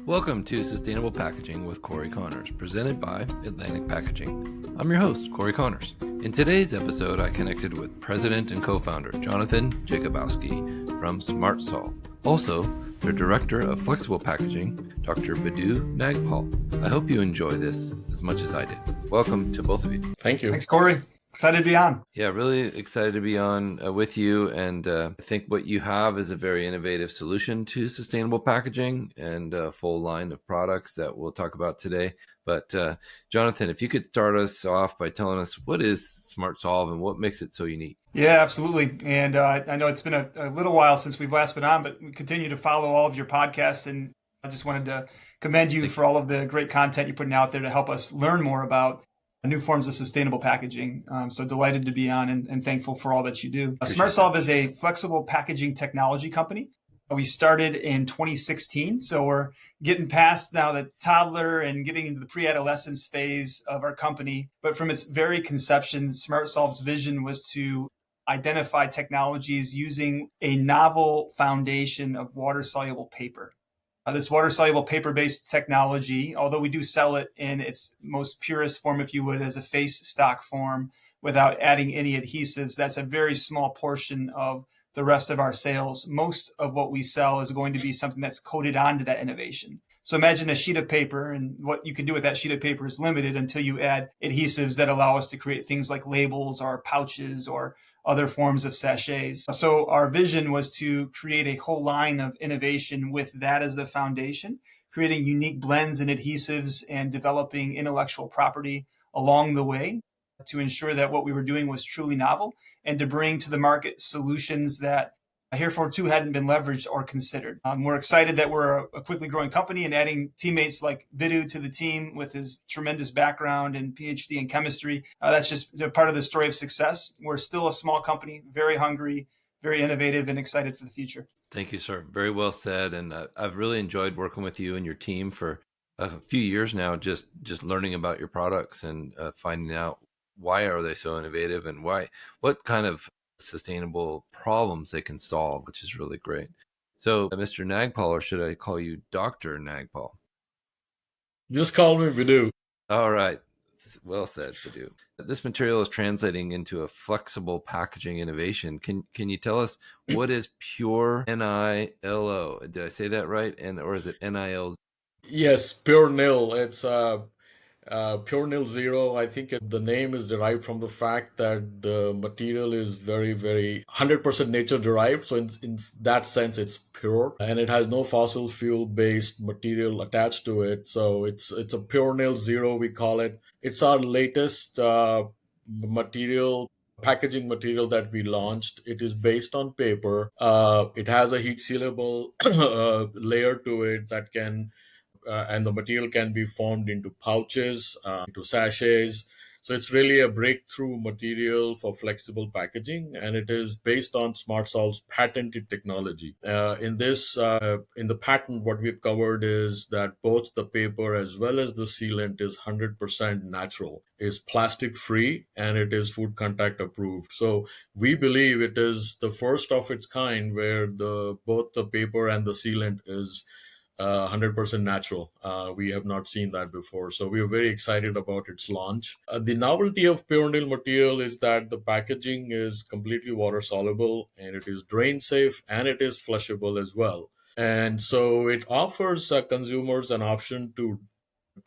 Welcome to Sustainable Packaging with Cory-Connors, presented by Atlantic Packaging. I'm your host, Cory Connors. In today's episode, I connected with President and co-founder Jonathan Jakubowski from SmartSolve. Also, their Director of Flexible Packaging, Dr. Vidhu Nagpal. I hope you enjoy this as much as I did. Welcome to both of you. Thank you. Thanks, Cory. Excited to be on. Yeah, really excited to be on with you. And I think what you have is a very innovative solution to sustainable packaging and a full line of products that we'll talk about today. But Jonathan, if you could start us off by telling us what is SmartSolve and what makes it so unique. Yeah, absolutely. And I know it's been a little while since we've last been on, but we continue to follow all of your podcasts. And I just wanted to commend you for all of the great content you're putting out there to help us learn more about new forms of sustainable packaging. So delighted to be on and thankful for all that you do. SmartSolve is a flexible packaging technology company. We started in 2016, so we're getting past now the toddler and getting into the pre-adolescence phase of our company. But from its very conception, SmartSolve's vision was to identify technologies using a novel foundation of water-soluble paper. This water-soluble paper-based technology, although we do sell it in its most purest form, if you would, as a face stock form without adding any adhesives, that's a very small portion of the rest of our sales. Most of what we sell is going to be something that's coated onto that innovation. So imagine a sheet of paper, and what you can do with that sheet of paper is limited until you add adhesives that allow us to create things like labels or pouches or other forms of sachets. So our vision was to create a whole line of innovation with that as the foundation, creating unique blends and adhesives and developing intellectual property along the way to ensure that what we were doing was truly novel and to bring to the market solutions that heretofore hadn't been leveraged or considered. We're excited that we're a quickly growing company and adding teammates like Vidhu to the team with his tremendous background and PhD in chemistry. That's just part of the story of success. We're still a small company, very hungry, very innovative, and excited for the future. Thank you, sir. Very well said. And I've really enjoyed working with you and your team for a few years now, just learning about your products and finding out why are they so innovative and what kind of sustainable problems they can solve, which is really great. So, Mr. Nagpal, or should I call you Dr. Nagpal? Just call me Vidhu. All right. Well said, Vidhu. This material is translating into a flexible packaging innovation. Can you tell us what is pure NILO? Did I say that right? Or is it NIL? Yes, pure nil. It's pure nil zero. I think the name is derived from the fact that the material is very, very 100% nature derived. So in that sense, it's pure and it has no fossil fuel based material attached to it. So it's a pure nil zero, we call it. It's our latest packaging material that we launched. It is based on paper. It has a heat sealable layer to it that can and the material can be formed into pouches, into sachets. So it's really a breakthrough material for flexible packaging, and it is based on SmartSolve's patented technology. In the patent, what we've covered is that both the paper as well as the sealant is 100% natural, is plastic free, and it is food contact approved. So we believe it is the first of its kind where both the paper and the sealant is 100% natural. We have not seen that before. So we are very excited about its launch. The novelty of Pure Nil material is that the packaging is completely water soluble and it is drain safe and it is flushable as well. And so it offers consumers an option to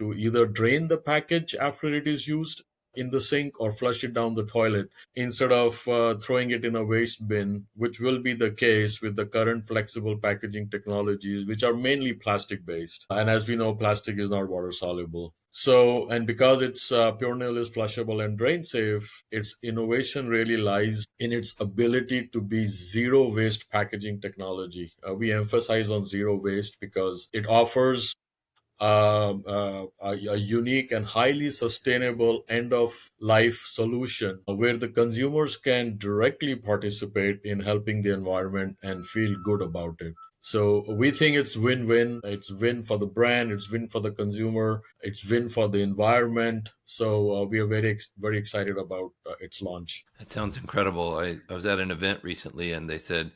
either drain the package after it is used in the sink or flush it down the toilet instead of throwing it in a waste bin, which will be the case with the current flexible packaging technologies, which are mainly plastic based. And as we know, plastic is not water soluble. So, and because it's Pure Nil is flushable and drain safe, its innovation really lies in its ability to be zero waste packaging technology. We emphasize on zero waste because it offers a unique and highly sustainable end of life solution where the consumers can directly participate in helping the environment and feel good about it. So we think it's win-win. It's win for the brand. It's win for the consumer. It's win for the environment. So we are very excited about its launch. That sounds incredible. I was at an event recently and they said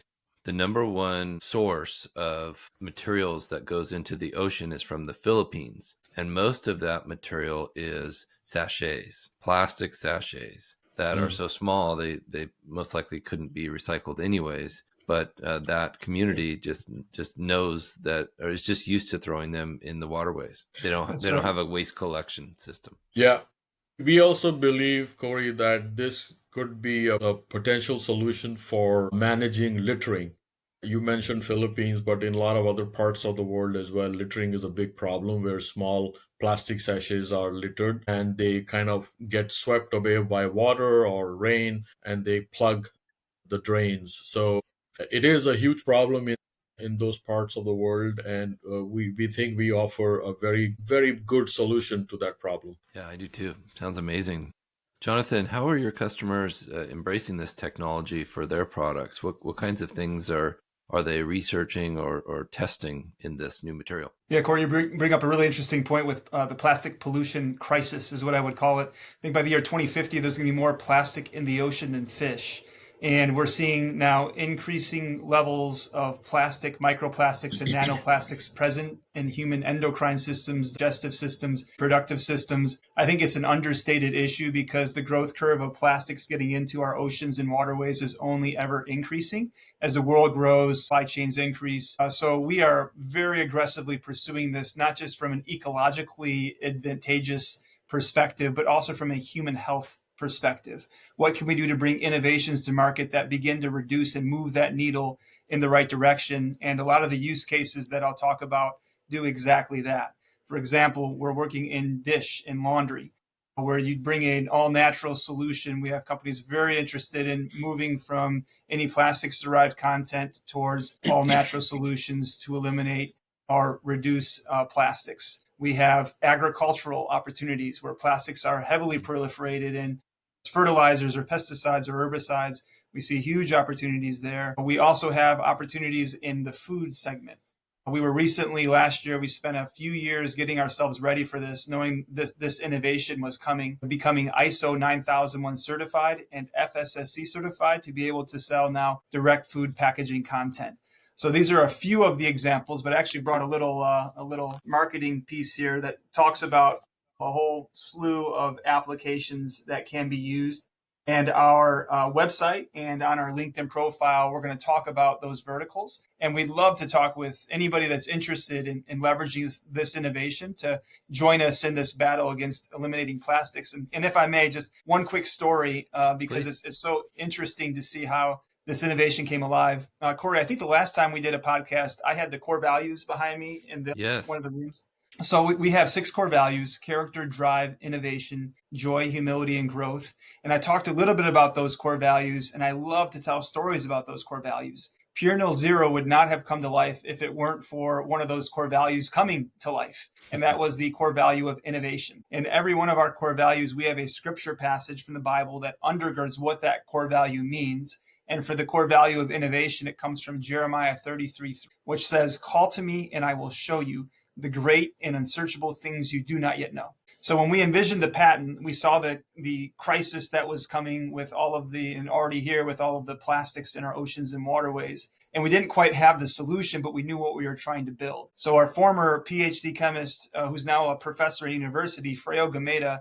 the number one source of materials that goes into the ocean is from the Philippines. And most of that material is sachets, plastic sachets that are so small, they most likely couldn't be recycled anyways. But that community just knows that, or is just used to throwing them in the waterways. They don't have a waste collection system. Yeah. We also believe, Corey, that this could be a potential solution for managing littering. You mentioned Philippines, but in a lot of other parts of the world as well, littering is a big problem where small plastic sachets are littered and they kind of get swept away by water or rain and they plug the drains. So it is a huge problem in those parts of the world, and we think we offer a very, very good solution to that problem. Yeah, I do too. Sounds amazing. Jonathan, how are your customers embracing this technology for their products? What kinds of things are they researching or testing in this new material? Yeah, Corey, you bring up a really interesting point with the plastic pollution crisis, is what I would call it. I think by the year 2050, there's going to be more plastic in the ocean than fish. And we're seeing now increasing levels of plastic, microplastics, and nanoplastics present in human endocrine systems, digestive systems, productive systems. I think it's an understated issue because the growth curve of plastics getting into our oceans and waterways is only ever increasing as the world grows, supply chains increase. So we are very aggressively pursuing this, not just from an ecologically advantageous perspective, but also from a human health perspective. What can we do to bring innovations to market that begin to reduce and move that needle in the right direction? And a lot of the use cases that I'll talk about do exactly that. For example, we're working in dish and laundry, where you bring an all natural solution. We have companies very interested in moving from any plastics derived content towards all natural solutions to eliminate or reduce plastics. We have agricultural opportunities where plastics are heavily proliferated in fertilizers or pesticides or herbicides. We see huge opportunities there. We also have opportunities in the food segment. We were recently, last year, we spent a few years getting ourselves ready for this, knowing this innovation was coming, becoming ISO 9001 certified and FSSC certified to be able to sell now direct food packaging content. So these are a few of the examples, but I actually brought a little marketing piece here that talks about a whole slew of applications that can be used. And our website and on our LinkedIn profile, we're going to talk about those verticals. And we'd love to talk with anybody that's interested in leveraging this innovation to join us in this battle against eliminating plastics. And if I may, just one quick story, because it's so interesting to see how this innovation came alive. Corey, I think the last time we did a podcast, I had the core values behind me in one of the rooms. So we have 6 core values: character, drive, innovation, joy, humility, and growth. And I talked a little bit about those core values, and I love to tell stories about those core values. Pure Nil Zero would not have come to life if it weren't for one of those core values coming to life. And that was the core value of innovation. In every one of our core values, we have a scripture passage from the Bible that undergirds what that core value means. And for the core value of innovation, it comes from Jeremiah 33:3, which says, "Call to me and I will show you the great and unsearchable things you do not yet know." So when we envisioned the patent, we saw the crisis that was coming with all of and already here with all of the plastics in our oceans and waterways. And we didn't quite have the solution, but we knew what we were trying to build. So our former PhD chemist, who's now a professor at university, Freyo Gameda,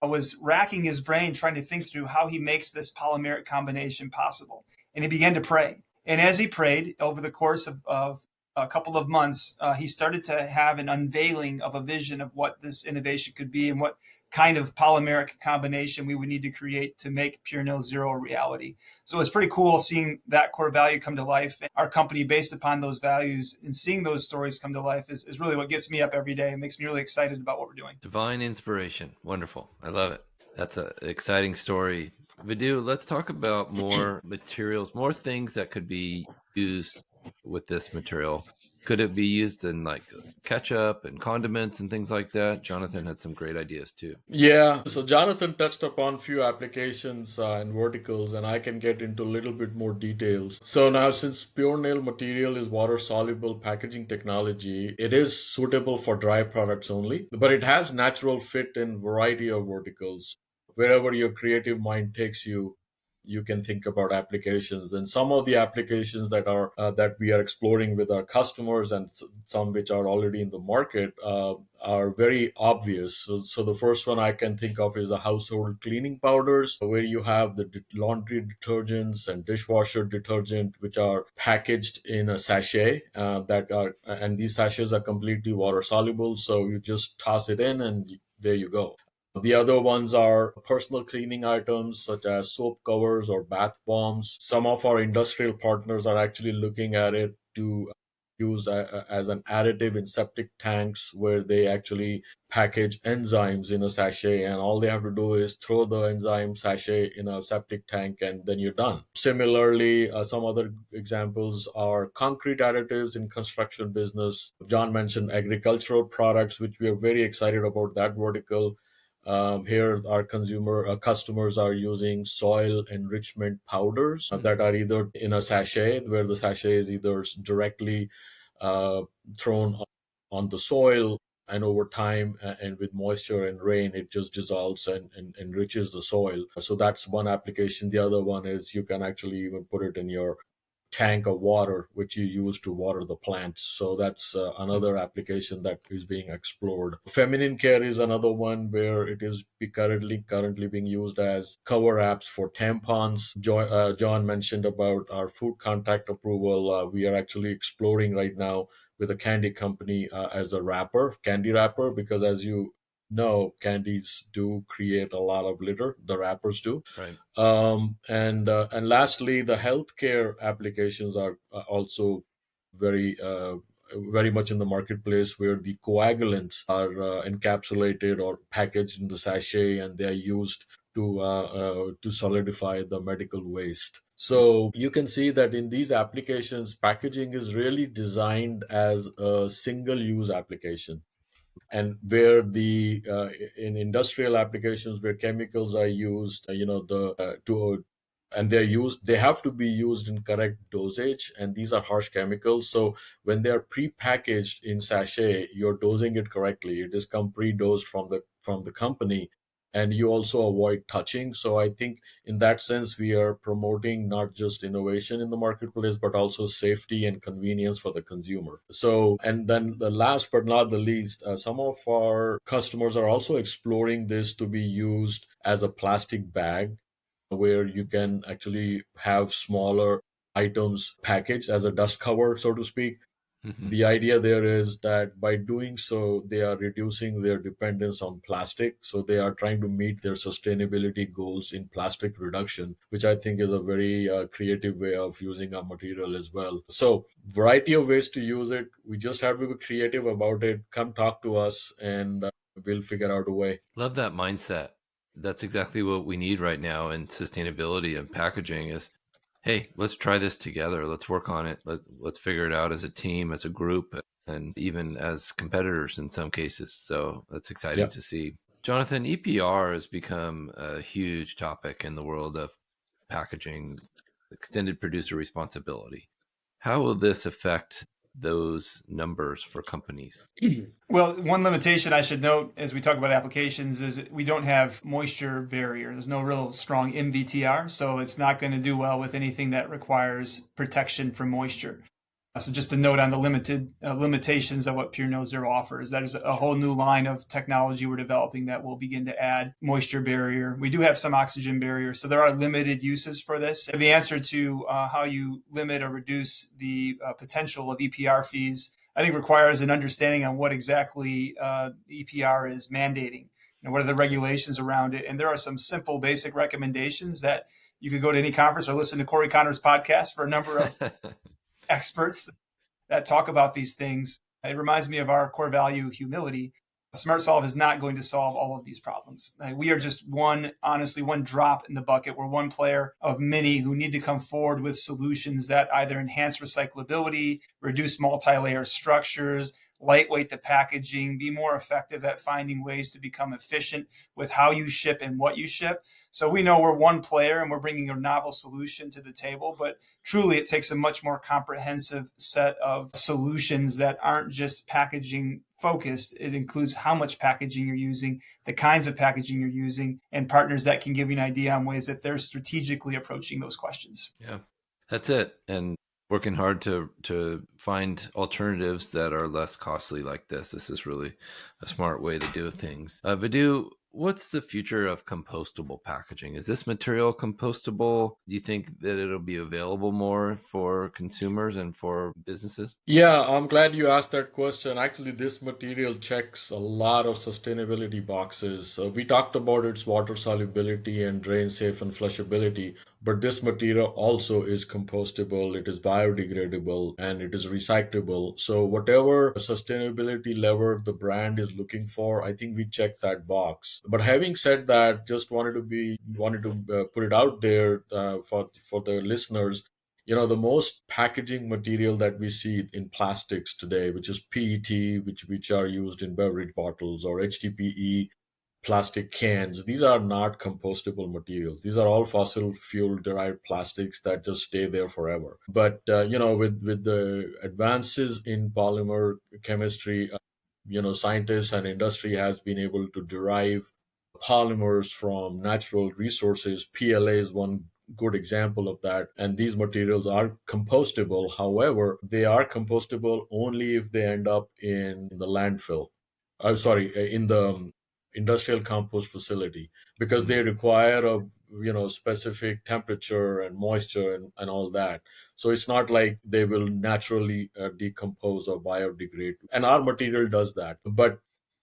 was racking his brain trying to think through how he makes this polymeric combination possible. And he began to pray. And as he prayed over the course of a couple of months, he started to have an unveiling of a vision of what this innovation could be and what kind of polymeric combination we would need to create to make Pure Nil Zero a reality. So it's pretty cool seeing that core value come to life. And our company, based upon those values and seeing those stories come to life, is really what gets me up every day and makes me really excited about what we're doing. Divine inspiration. Wonderful. I love it. That's an exciting story. Vidhu, let's talk about more materials, more things that could be used with this material. Could it be used in like ketchup and condiments and things like that? Jonathan had some great ideas too. Yeah, so Jonathan touched upon few applications and verticals, and I can get into a little bit more details. So now, since Pure Nail material is water-soluble packaging technology, it is suitable for dry products only, but it has natural fit in variety of verticals. Wherever your creative mind takes you, you can think about applications. And some of the applications that we are exploring with our customers, and some which are already in the market, are very obvious. So the first one I can think of is a household cleaning powders, where you have the laundry detergents and dishwasher detergent, which are packaged in a sachet, and these sachets are completely water soluble. So you just toss it in, and there you go. The other ones are personal cleaning items such as soap covers or bath bombs. Some of our industrial partners are actually looking at it to use as an additive in septic tanks, where they actually package enzymes in a sachet, and all they have to do is throw the enzyme sachet in a septic tank, and then you're done. Similarly, some other examples are concrete additives in construction business. John mentioned agricultural products, which we are very excited about that vertical. Here, our customers are using soil enrichment powders that are either in a sachet, where the sachet is either directly uh, thrown on the soil, and over time, and with moisture and rain, it just dissolves and enriches the soil. So that's one application. The other one is you can actually even put it in your tank of water, which you use to water the plants. So that's another application that is being explored. Feminine care is another one where it is currently being used as cover apps for tampons. John mentioned about our food contact approval. We are actually exploring right now with a candy company as a candy wrapper, because as you know, candies do create a lot of litter. The wrappers do. Right. And lastly, the healthcare applications are also very very much in the marketplace, where the coagulants are encapsulated or packaged in the sachet, and they are used to solidify the medical waste. So you can see that in these applications, packaging is really designed as a single-use application, and where the in industrial applications where chemicals are used, the to and they have to be used in correct dosage, and these are harsh chemicals. So when they are pre-packaged in sachet, you're dosing it correctly. It is come pre-dosed from the company, and you also avoid touching. So I think in that sense, we are promoting not just innovation in the marketplace, but also safety and convenience for the consumer. So, and then the last but not the least, some of our customers are also exploring this to be used as a plastic bag, where you can actually have smaller items packaged as a dust cover, so to speak. Mm-hmm. The idea there is that by doing so, they are reducing their dependence on plastic. So they are trying to meet their sustainability goals in plastic reduction, which I think is a very creative way of using our material as well. So variety of ways to use it. We just have to be creative about it. Come talk to us, and we'll figure out a way. Love that mindset. That's exactly what we need right now in sustainability and packaging is, hey, let's try this together. Let's work on it. Let's figure it out as a team, as a group, and even as competitors in some cases. So that's exciting Yeah. to see. Jonathan, EPR has become a huge topic in the world of packaging, extended producer responsibility. How will this affect those numbers for companies? Well, one limitation I should note as we talk about applications is we don't have moisture barrier. There's no real strong MVTR, so it's not going to do well with anything that requires protection from moisture. So just a note on the limitations of what Pure No Zero offers. That is a whole new line of technology we're developing that will begin to add moisture barrier. We do have some oxygen barrier, so there are limited uses for this. The answer to how you limit or reduce the potential of EPR fees, I think, requires an understanding on what exactly EPR is mandating. What are the regulations around it? And there are some simple, basic recommendations that you could go to any conference or listen to cory-connors podcast for a number of experts that talk about these things. It reminds me of our core value, humility. SmartSolve is not going to solve all of these problems. We are just one drop in the bucket. We're one player of many who need to come forward with solutions that either enhance recyclability, reduce multi-layer structures, lightweight the packaging, be more effective at finding ways to become efficient with how you ship and what you ship. So we know we're one player and we're bringing a novel solution to the table, but truly it takes a much more comprehensive set of solutions that aren't just packaging focused. It includes how much packaging you're using, the kinds of packaging you're using, and partners that can give you an idea on ways that they're strategically approaching those questions. Yeah, that's it. And working hard to find alternatives that are less costly like this. This is really a smart way to do things. Vidhu, what's the future of compostable packaging? Is this material compostable? Do you think that it'll be available more for consumers and for businesses? Yeah, I'm glad you asked that question. Actually, this material checks a lot of sustainability boxes. We talked about its water solubility and drain safe and flushability, but this material also is compostable, it is biodegradable, and it is recyclable. So, whatever sustainability level the brand is looking for, I think we check that box. But having said that, just wanted to put it out there for the listeners. The most packaging material that we see in plastics today, which is PET, which are used in beverage bottles, or HDPE plastic cans, these are not compostable materials. These are all fossil fuel derived plastics that just stay there forever. But with the advances in polymer chemistry, scientists and industry has been able to derive polymers from natural resources. PLA is one good example of that. And these materials are compostable. However, they are compostable only if they end up in the landfill. I'm sorry, in the industrial compost facility, because they require a specific temperature and moisture and all that. So it's not like they will naturally decompose or biodegrade. And our material does that. But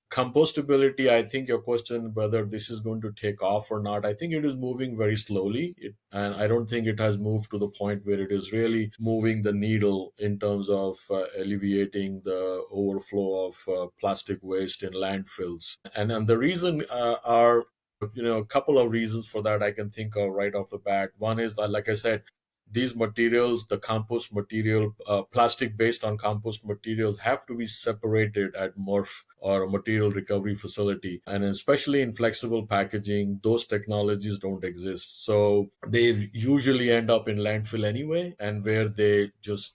compostability, I think your question whether this is going to take off or not, I think it is moving very slowly. And I don't think it has moved to the point where it is really moving the needle in terms of alleviating the overflow of plastic waste in landfills. And the reason are a couple of reasons for that I can think of right off the bat. One is that, like I said, these materials, the compost material, plastic based on compost materials, have to be separated at MRF, or a material recovery facility. And especially in flexible packaging, those technologies don't exist. So they usually end up in landfill anyway, and where they just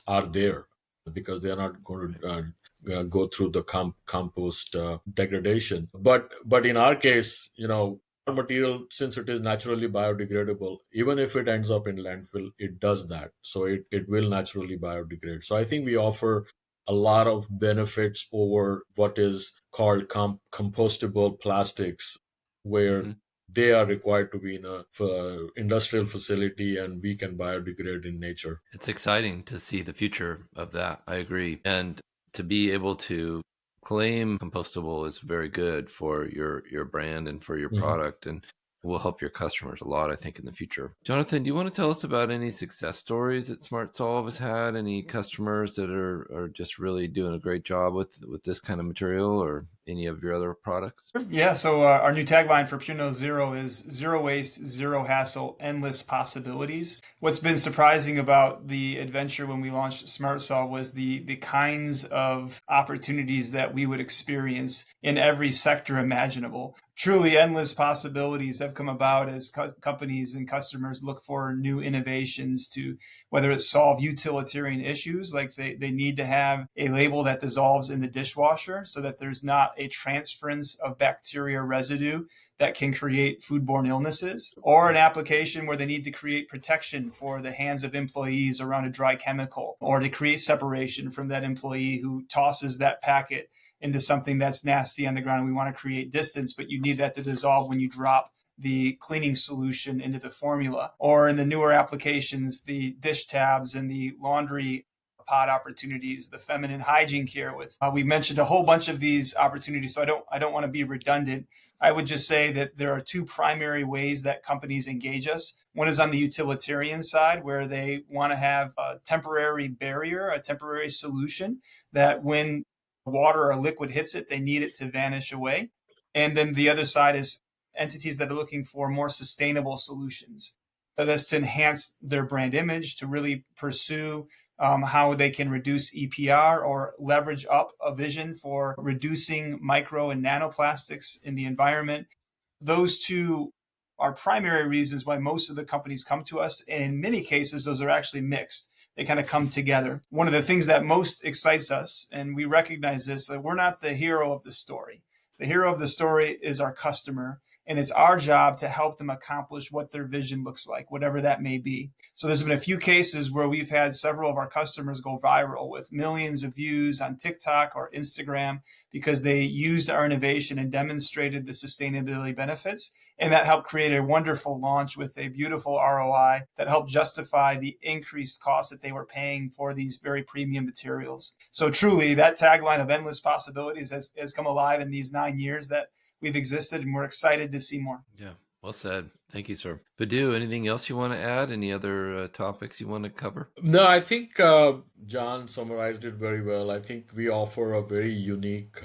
are there because they are not going to go through the compost degradation. But in our case, our material, since it is naturally biodegradable, even if it ends up in landfill, it does that. So it will naturally biodegrade. So I think we offer a lot of benefits over what is called compostable plastics, where they are required to be in a industrial facility and we can biodegrade in nature. It's exciting to see the future of that. I agree. And to be able to claim compostable is very good for your brand and for your product, and will help your customers a lot, I think, in the future. Jonathan, do you want to tell us about any success stories that SmartSolve has had? Any customers that are just really doing a great job with this kind of material, or any of your other products? Yeah, so our new tagline for Pure No Zero is zero waste, zero hassle, endless possibilities. What's been surprising about the adventure when we launched SmartSolve was the kinds of opportunities that we would experience in every sector imaginable. Truly endless possibilities have come about as companies and customers look for new innovations to, whether it's solve utilitarian issues, like they need to have a label that dissolves in the dishwasher so that there's not a transference of bacteria residue that can create foodborne illnesses, or an application where they need to create protection for the hands of employees around a dry chemical, or to create separation from that employee who tosses that packet into something that's nasty on the ground. We want to create distance, but you need that to dissolve when you drop the cleaning solution into the formula. Or in the newer applications, the dish tabs and the laundry pod opportunities, the feminine hygiene care with. We mentioned a whole bunch of these opportunities, so I don't want to be redundant. I would just say that there are two primary ways that companies engage us. One is on the utilitarian side, where they want to have a temporary barrier, a temporary solution that when water or liquid hits it, they need it to vanish away. And then the other side is entities that are looking for more sustainable solutions. That's to enhance their brand image, to really pursue how they can reduce EPR or leverage up a vision for reducing micro and nanoplastics in the environment. Those two are primary reasons why most of the companies come to us. And in many cases, those are actually mixed. They kind of come together. One of the things that most excites us, and we recognize this, that we're not the hero of the story. The hero of the story is our customer. And it's our job to help them accomplish what their vision looks like, whatever that may be. So there's been a few cases where we've had several of our customers go viral with millions of views on TikTok or Instagram because they used our innovation and demonstrated the sustainability benefits. And that helped create a wonderful launch with a beautiful ROI that helped justify the increased cost that they were paying for these very premium materials. So truly, that tagline of endless possibilities has come alive in these 9 years that we've existed, and we're excited to see more. Yeah, well said. Thank you, sir. Vidhu, anything else you want to add? Any other topics you want to cover? No, I think John summarized it very well. I think we offer a very unique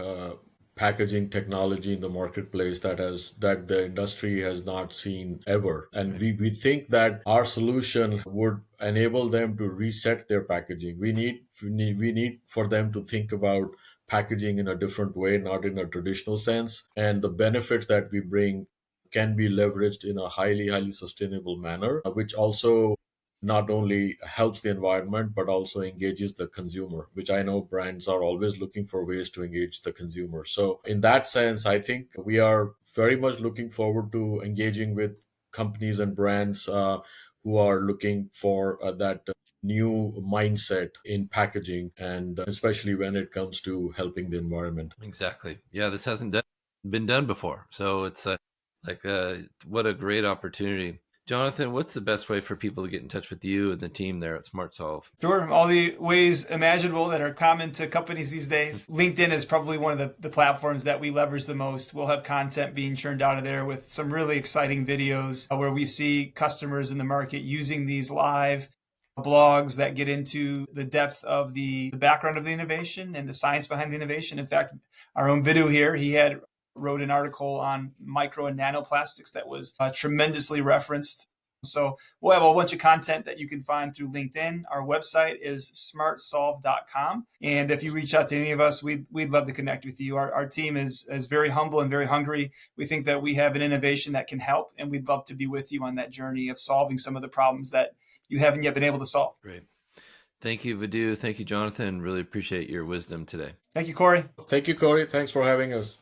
packaging technology in the marketplace that the industry has not seen ever. And we think that our solution would enable them to reset their packaging. We need for them to think about packaging in a different way, not in a traditional sense. And the benefits that we bring can be leveraged in a highly sustainable manner, which also not only helps the environment but also engages the consumer, which I know brands are always looking for ways to engage the consumer. So in that sense, I think we are very much looking forward to engaging with companies and brands who are looking for that new mindset in packaging, and especially when it comes to helping the environment. Exactly. Yeah, this hasn't been done before. So it's what a great opportunity. Jonathan, what's the best way for people to get in touch with you and the team there at SmartSolve? Sure. All the ways imaginable that are common to companies these days. LinkedIn is probably one of the platforms that we leverage the most. We'll have content being churned out of there with some really exciting videos where we see customers in the market using these live blogs that get into the depth of the background of the innovation and the science behind the innovation. In fact, our own Vidhu here, he wrote an article on micro and nanoplastics that was tremendously referenced. So we'll have a bunch of content that you can find through LinkedIn. Our website is smartsolve.com. And if you reach out to any of us, we'd love to connect with you. Our team is very humble and very hungry. We think that we have an innovation that can help, and we'd love to be with you on that journey of solving some of the problems that you haven't yet been able to solve. Great. Thank you, Vidhu. Thank you, Jonathan. Really appreciate your wisdom today. Thank you, Corey. Thank you, Corey. Thanks for having us.